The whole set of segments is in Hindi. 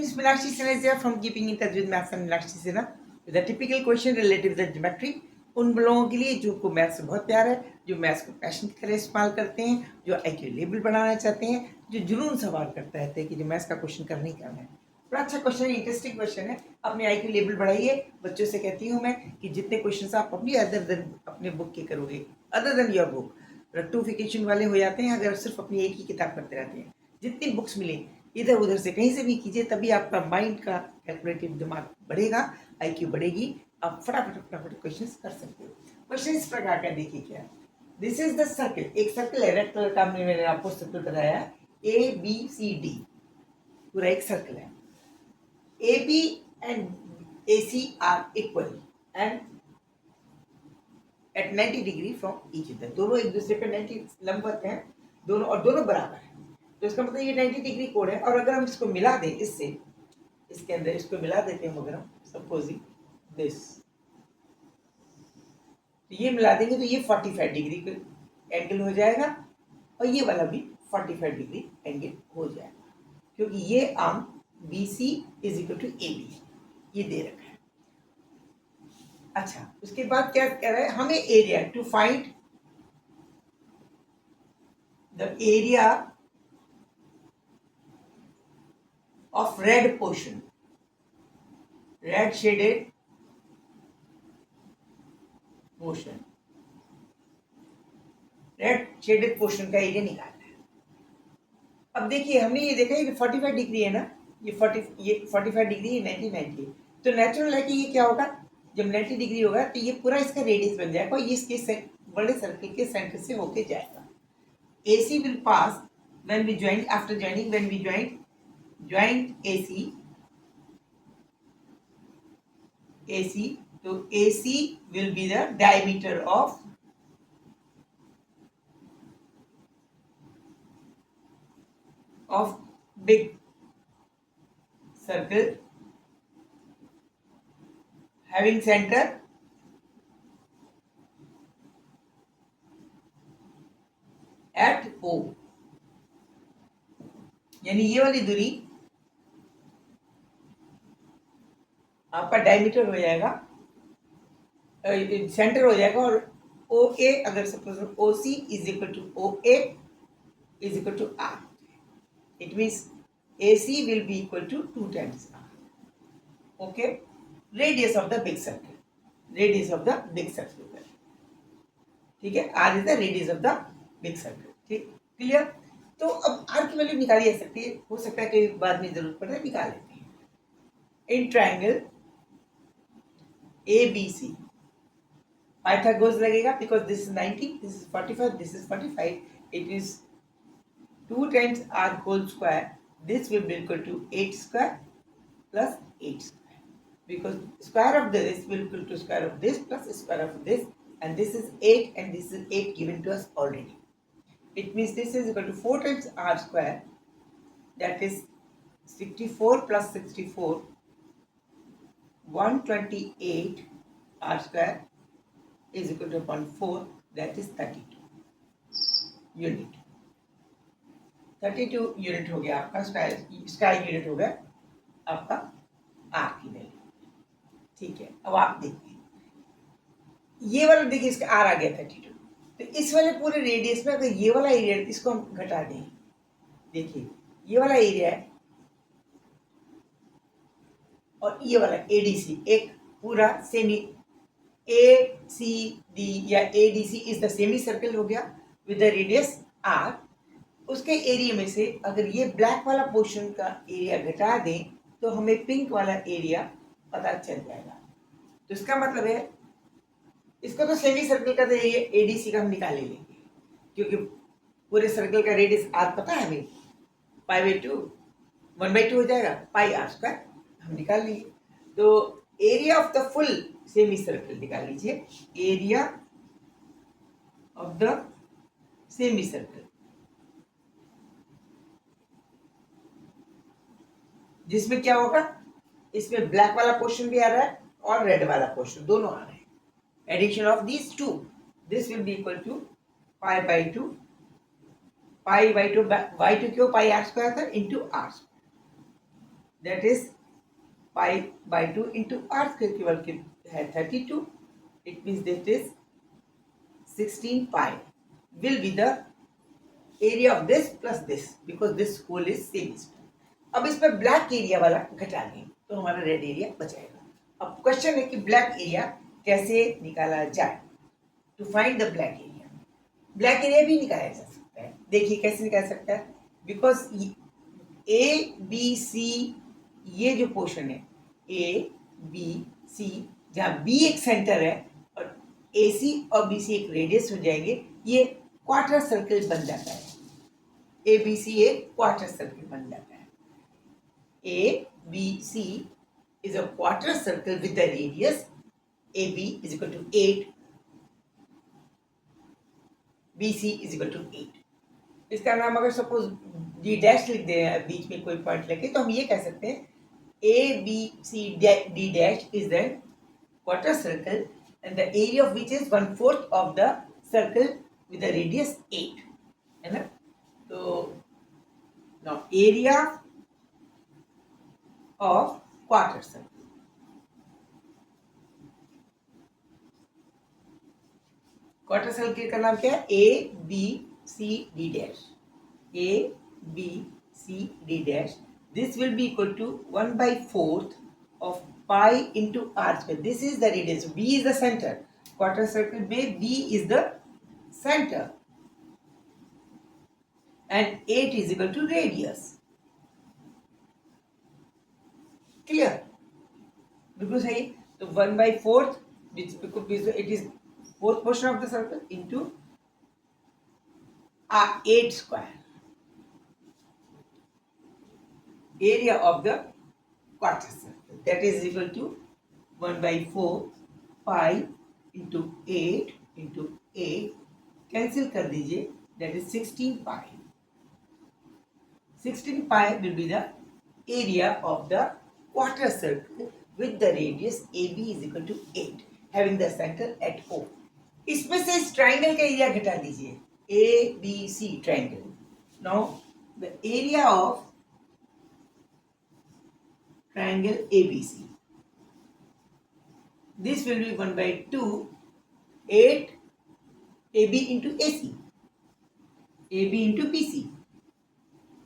Miss Meenakshi Sinha is here from Keeping in Touch with Maths and Meenakshi Sinha with a typical question related to the geometry. उन लोगों के लिए जो को मैथ्स से बहुत प्यार है, जो मैथ्स को पैशन की तरह इस्तेमाल करते हैं, जो IQ लेवल बनाना चाहते हैं, जो जुनून सवाल करते रहते हैं कि जो मैथ्स का क्वेश्चन करना ही करना है। बड़ा अच्छा क्वेश्चन है, इंटरेस्टिंग क्वेश्चन है। अपने IQ लेवल बढ़ाइए। बच्चों से कहती हूँ मैं कि जितने क्वेश्चन आप अपनी अपने बुक के करोगे, other than your book, rectification वाले हो जाते हैं अगर सिर्फ अपनी एक ही किताब करते रहते हैं। जितनी बुक्स मिले इधर उधर से कहीं से भी कीजिए, तभी आपका माइंड का कैलकुलेटिव दिमाग बढ़ेगा, IQ बढ़ेगी, आप फटाफट फटाफट क्वेश्चंस कर सकते हो। क्वेश्चन इस प्रकार का देखिए क्या है। दिस इज द सर्कल, एक सर्कल है रेड कलर का, मैंने आपको सर्कल बताया ABCD, पूरा एक सर्कल है। AB and AC are equal and at 90 degree from each other, दोनों एक दूसरे पे 90 लंबवत हैं दोनों, और दोनों बराबर हैं। तो इसका मतलब ये 90 डिग्री कोण है। और अगर हम इसको मिला दें इससे, इसके अंदर इसको मिला देते हैं, अगर हम सपोजिंग दिस, तो ये मिला देंगे तो ये 45 डिग्री एंगल हो जाएगा, और ये वाला भी 45 डिग्री एंगल हो जाएगा, क्योंकि ये arm BC is equal to AB ये दे रखा है। अच्छा, उसके बाद क्या कह रहा है हमें, area to find the area of red portion, red shaded portion, red shaded portion का एरिया निकालना है। अब देखिए हमने ये देखा ये 45 डिग्री है ना, ये 45 डिग्री, ये 90 तो नेचुरल है कि ये क्या होगा, जब 90 डिग्री होगा तो ये पूरा इसका रेडियस बन जाएगा, और ये इसके बड़े सर्कल के सेंटर से होके जाएगा। AC will pass when we join, after joining, when we join AC, तो AC will be the diameter of big circle having center at O, यानी ये वाली दूरी आपका डायमीटर हो जाएगा, सेंटर हो जाएगा, और OA अगर suppose OC is equal to OA is equal to R, it means AC will be equal to 2 times R. Okay, radius of the big circle, radius of the big circle, ठीक है, R is the radius of the big circle, ठीक, क्लियर। तो अब R की वैल्यू निकाली जा सकती है, हो सकता है कि बाद में जरूरत पड़े निकाल लेते हैं। इन ट्रायंगल ABC पाइथागोरस लगेगा, because this is 90, this is 45, this is 45, it is 2 times R whole square, this will be equal to 8 square plus 8 square, because square of this will equal to square of this plus square of this, and this is 8 and this is 8 given to us already. It means this is equal to 4 times R square, that is 64 plus 64, 128 R square is equal to 4, that is 32 unit. 32 unit हो गया आपका स्क्वायर यूनिट हो गया आपका R की वैल्यू, ठीक है। अब आप देखिए ये वाला, देखिए इसका R आ गया 32, तो इस वाले पूरे रेडियस में अगर ये वाला एरिया इसको हम घटा दें, देखिए ये वाला एरिया है और ये वाला ADC, एक पूरा सेमी ACD या ADC is the semi circle हो गया विद द रेडियस R। उसके एरिया में से अगर ये ब्लैक वाला पोर्शन का एरिया घटा दें तो हमें पिंक वाला एरिया पता चल जाएगा। तो इसका मतलब है इसको तो सेमी सर्कल का तो ADC का हम निकाल लेंगे, क्योंकि पूरे सर्कल का रेडियस R पता है हमें, π/2 1/2 हो जाएगा, πr² हम निकाल लेंगे। तो area of the full semi circle निकाल लीजिए, area of the semi circle, जिसमें क्या होगा, इसमें ब्लैक वाला पोर्शन भी आ रहा है और रेड वाला पोर्शन, दोनों आ रहे हैं। Addition of these two, this will be equal to π/2, π/2 क्यों, πr² था into R², that is pi by 2 into r square की वर्ग है 32. It means that is 16 pi will be the area of this plus this because this whole is same square. अब इसमें ब्लैक एरिया वाला घटा दें तो हमारा रेड एरिया बचाएगा. अब क्वेश्चन है कि ब्लैक एरिया कैसे निकाला जाए. To find the black area, black area भी निकाला जा सकता है. देखिए कैसे निकाल सकता है. बिकॉज ए बी सी ये जो पोर्शन है ए बी सी, जहाँ बी एक सेंटर है और ए सी और बी सी एक रेडियस हो जाएंगे, ये क्वार्टर सर्कल बन जाता है. ए बी सी एक क्वार्टर सर्कल बन जाता है. A, B, C is a quarter circle with the radius AB is equal to 8, BC is equal to 8. इसका नाम अगर सपोज D डैश लिख दे बीच में कोई पॉइंट लेके तो हम ये कह सकते हैं A, B, C, D dash is the quarter circle and the area of which is 1/4 of the circle with the radius 8. है ना. तो now area of quarter circle. Quarter circle का नाम क्या है. A B C D dash. A B C D dash. This will be equal to 1/4 of pi into r square. This is the radius. B is the center. Quarter circle में B is the center and 8 is equal to radius. Clear? बिल्कुल सही. तो 1/4 because it is fourth portion of the circle into 8 square area of the quarter circle, that is equal to 1/4 pi into 8 into 8 cancel कर दीजिए, that is 16 pi. 16 pi will be the area of the quarter circle with the radius AB is equal to 8 having the center at O. इसमें से इस ट्राइंगल का एरिया घटा दीजिए. A B C triangle. Now the area of triangle A B C, this will be 1/2 8 AB into AC, AB into BC,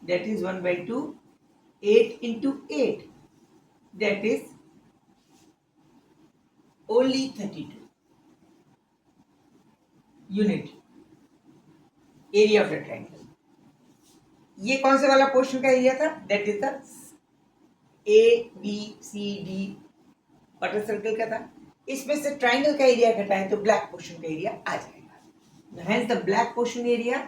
that is 1/2 8 into 8, that is only 32 unit area of the triangle. ये कौन से वाला पोर्शन का एरिया था. That is the A B C D quarter circle का था. इसमें से ट्राइंगल का एरिया घटाएं तो ब्लैक पोर्शन का एरिया आ जाएगा. Hence the black portion area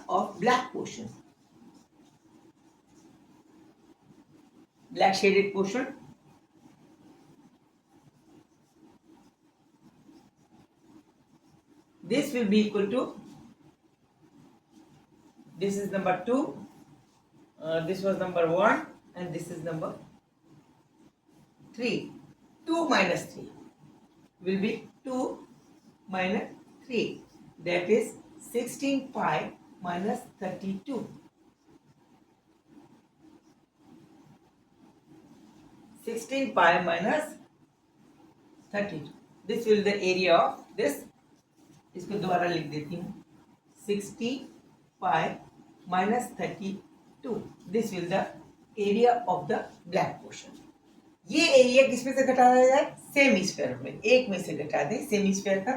of black portion, black shaded portion, this will be equal to, this is number 2, this was number 1 and this is number 3. 2 minus 3 will be 2 minus 3, that is 16 pi minus 32. 16 pi minus 32. This will the area of this. इसको दोबारा लिख देती हूँ. 60 pi minus 32. This will the area of the black portion. ये एरिया किसमें से घटाया जाए. सेम स्क्वायर में एक में से घटा दें. सेम स्क्वायर का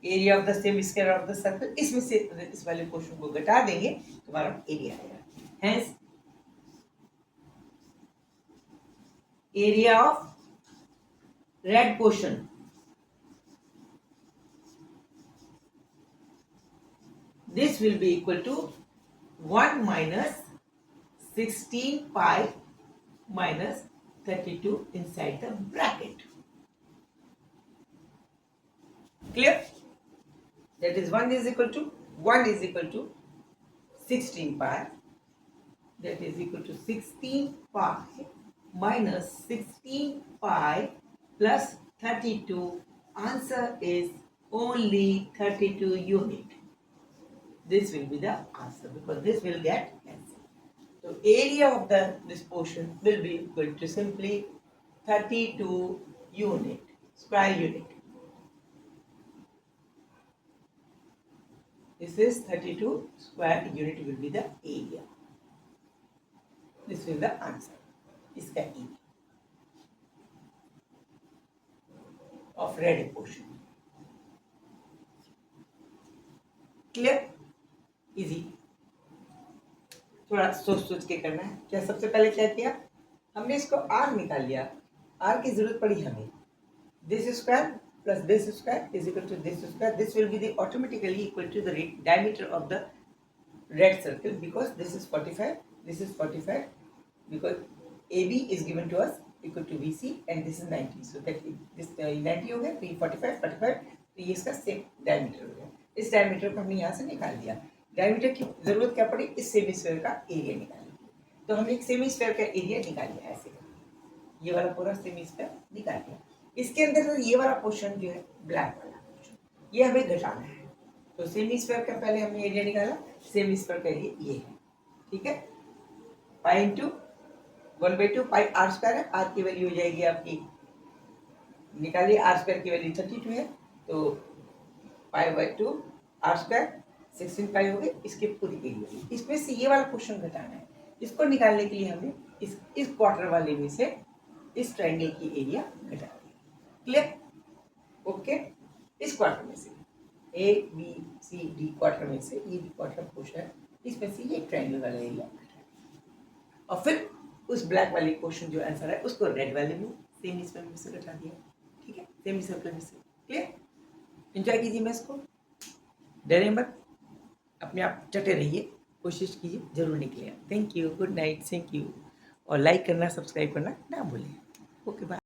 area of the same square of the circle, इसमें से इस वाले पोर्शन को घटा देंगे तो हमारा एरिया आएगा. Hence area of red portion, this will be equal to 1 minus 16 pi minus 32 inside the bracket. Clear? That is 1 is equal to 16 pi, that is equal to 16 pi minus 16 pi plus 32. Answer is only 32 unit. This will be the answer because this will get answer. So area of this portion will be equal to simply 32 unit, square unit. This is 32 square unit will be the area. This will be the answer. इसका area of red portion. Clear? Easy. थोड़ा सोच के करना है. क्या सबसे पहले क्या किया हमने इसको r निकाल लिया. r की जरूरत पड़ी हमें. This square plus this square is equal to this square. This will be the automatically equal to the diameter of the red circle because this is 45. This is 45 because AB is given to us equal to BC and this is 90. So that this 90 हो गया तो ये 45 तो ये इसका सेम डायमीटर हो गया. इस डायमीटर को हमने यहाँ से निकाल दिया. डायमीटर की जरूरत क्या पड़ी इस सेमी स्फीयर का एरिया निकालने की. तो हमने एक सेमी स्फीयर का एरिया निकाल लिया. ऐसे ये वाला पूरा सेमी स्फीयर निकाल लिया. इसके अंदर ये वाला पोर्शन जो है ब्लैक वाला पोर्शन ये हमें घटाना है. तो सेमी स्फीयर का पहले हमने एरिया निकाला. सेमी स्फीयर का एरिया ये है. ठीक है. Pi into 1/2 pi R square है. आर की वैल्यू हो जाएगी आपकी निकालिए. आर स्क्वायर की वैल्यू 32 है तो पाई/2 आर स्क्वायर 16 पाई हो गई. इसके पूरी एरिया इसमें से ये वाला पोर्शन घटाना है. इसको निकालने के लिए हमने इस क्वार्टर वाले में से इस ट्रायंगल की एरिया घटा दी. क्लियर? ओके. इस क्वार्टर में से A B C D quarter में से ये भी क्वार्टर पोर्शन है. इसमें से ये ट्रायंगल वाला एरिया घटा दिया और फिर उस ब्लैक वाले क्वेश्चन जो आंसर है उसको रेड वाले में सेमी स्क्वायर में से घटा दिया. ठीक है. सेमी सर्कल में से. क्लियर? एंजॉय कीजिए मैं इसको. डरे मत. अपने आप चटे रहिए. कोशिश कीजिए जरूर निकलेगा. Thank you. Good night. Thank you. और लाइक करना सब्सक्राइब करना ना भूलें. Okay bye.